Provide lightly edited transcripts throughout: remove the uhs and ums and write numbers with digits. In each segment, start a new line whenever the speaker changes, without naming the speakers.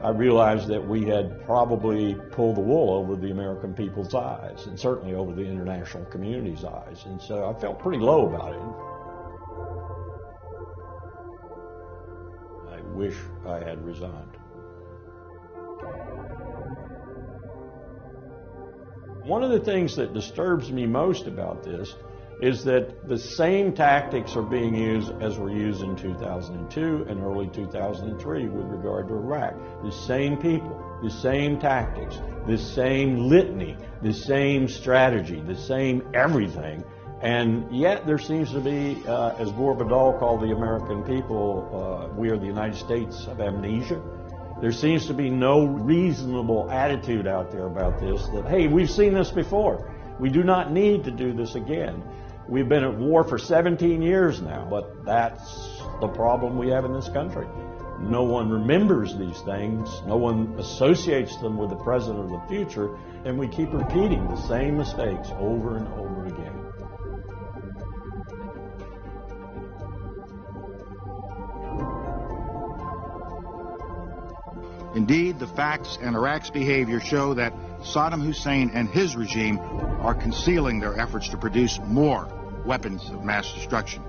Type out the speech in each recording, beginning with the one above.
I realized that we had probably pulled the wool over the American people's eyes, and certainly over the international community's eyes. And so I felt pretty low about it. I wish I had resigned. One of the things that disturbs me most about this is that the same tactics are being used as were used in 2002 and early 2003 with regard to Iraq. The same people, the same tactics, the same litany, the same strategy, the same everything. And yet there seems to be, as Gore Vidal called the American people, we are the United States of amnesia. There seems to be no reasonable attitude out there about this, that, hey, we've seen this before. We do not need to do this again. We've been at war for 17 years now, but that's the problem we have in this country. No one remembers these things. No one associates them with the present or the future, and we keep repeating the same mistakes over and over again.
Indeed, the facts and Iraq's behavior show that Saddam Hussein and his regime are concealing their efforts to produce more weapons of mass destruction.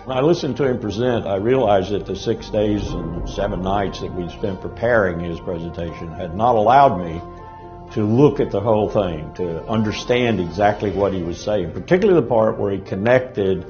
When I listened to him present, I realized that the 6 days and 7 nights that we'd spent preparing his presentation had not allowed me to look at the whole thing, to understand exactly what he was saying, particularly the part where he connected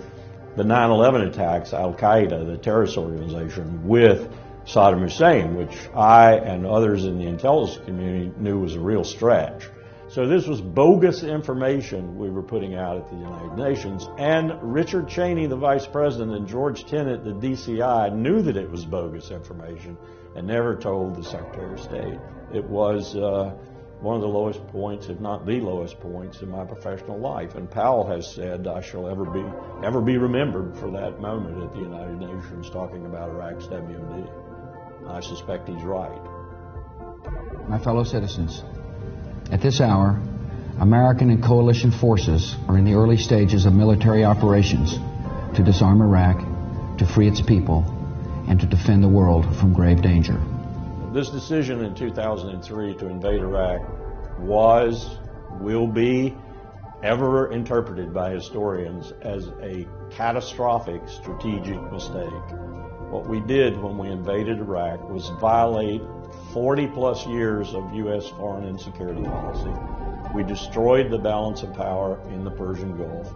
the 9/11 attacks, Al-Qaeda, the terrorist organization, with Saddam Hussein, which I and others in the intelligence community knew was a real stretch. So this was bogus information we were putting out at the United Nations, and Richard Cheney, the Vice President, and George Tenet, the DCI, knew that it was bogus information and never told the Secretary of State. It was one of the lowest points, if not the lowest points, in my professional life. And Powell has said I shall ever be remembered for that moment at the United Nations talking about Iraq's WMD. I suspect he's right.
My fellow citizens, at this hour, American and coalition forces are in the early stages of military operations to disarm Iraq, to free its people, and to defend the world from grave danger.
This decision in 2003 to invade Iraq will be ever interpreted by historians as a catastrophic strategic mistake. What we did when we invaded Iraq was violate 40-plus years of U.S. foreign and security policy. We destroyed the balance of power in the Persian Gulf.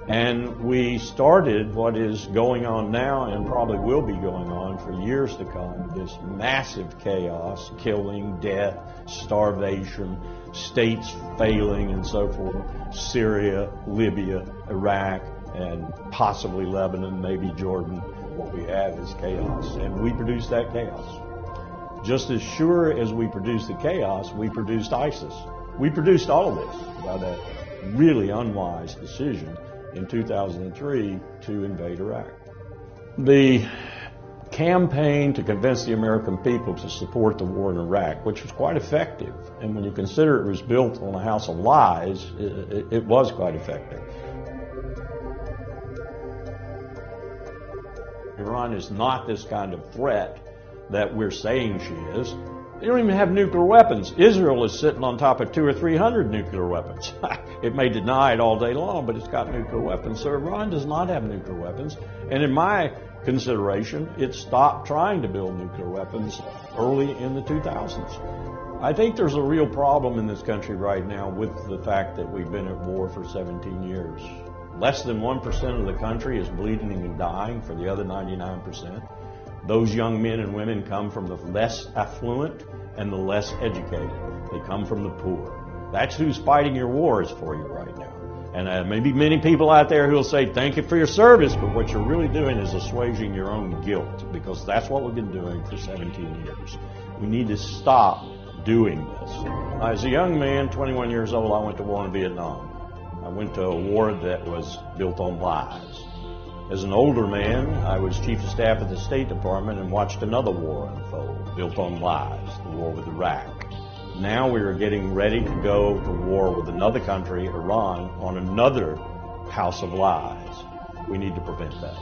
And we started what is going on now and probably will be going on for years to come, this massive chaos, killing, death, starvation, states failing and so forth, Syria, Libya, Iraq, and possibly Lebanon, maybe Jordan. What we have is chaos, and we produced that chaos. Just as sure as we produced the chaos, we produced ISIS. We produced all of this by that really unwise decision in 2003 to invade Iraq. The campaign to convince the American people to support the war in Iraq, which was quite effective, and when you consider it was built on a house of lies, it was quite effective. Iran is not this kind of threat that we're saying she is. They don't even have nuclear weapons. Israel is sitting on top of 200 or 300 nuclear weapons. It may deny it all day long, but it's got nuclear weapons. So Iran does not have nuclear weapons. And in my consideration, it stopped trying to build nuclear weapons early in the 2000s. I think there's a real problem in this country right now with the fact that we've been at war for 17 years. Less than 1% of the country is bleeding and dying for the other 99%. Those young men and women come from the less affluent and the less educated. They come from the poor. That's who's fighting your wars for you right now. And maybe many people out there who will say, thank you for your service, but what you're really doing is assuaging your own guilt, because that's what we've been doing for 17 years. We need to stop doing this. As a young man, 21 years old, I went to war in Vietnam. I went to a war that was built on lies. As an older man, I was chief of staff at the State Department and watched another war unfold, built on lies, the war with Iraq. Now we are getting ready to go to war with another country, Iran, on another house of lies. We need to prevent that.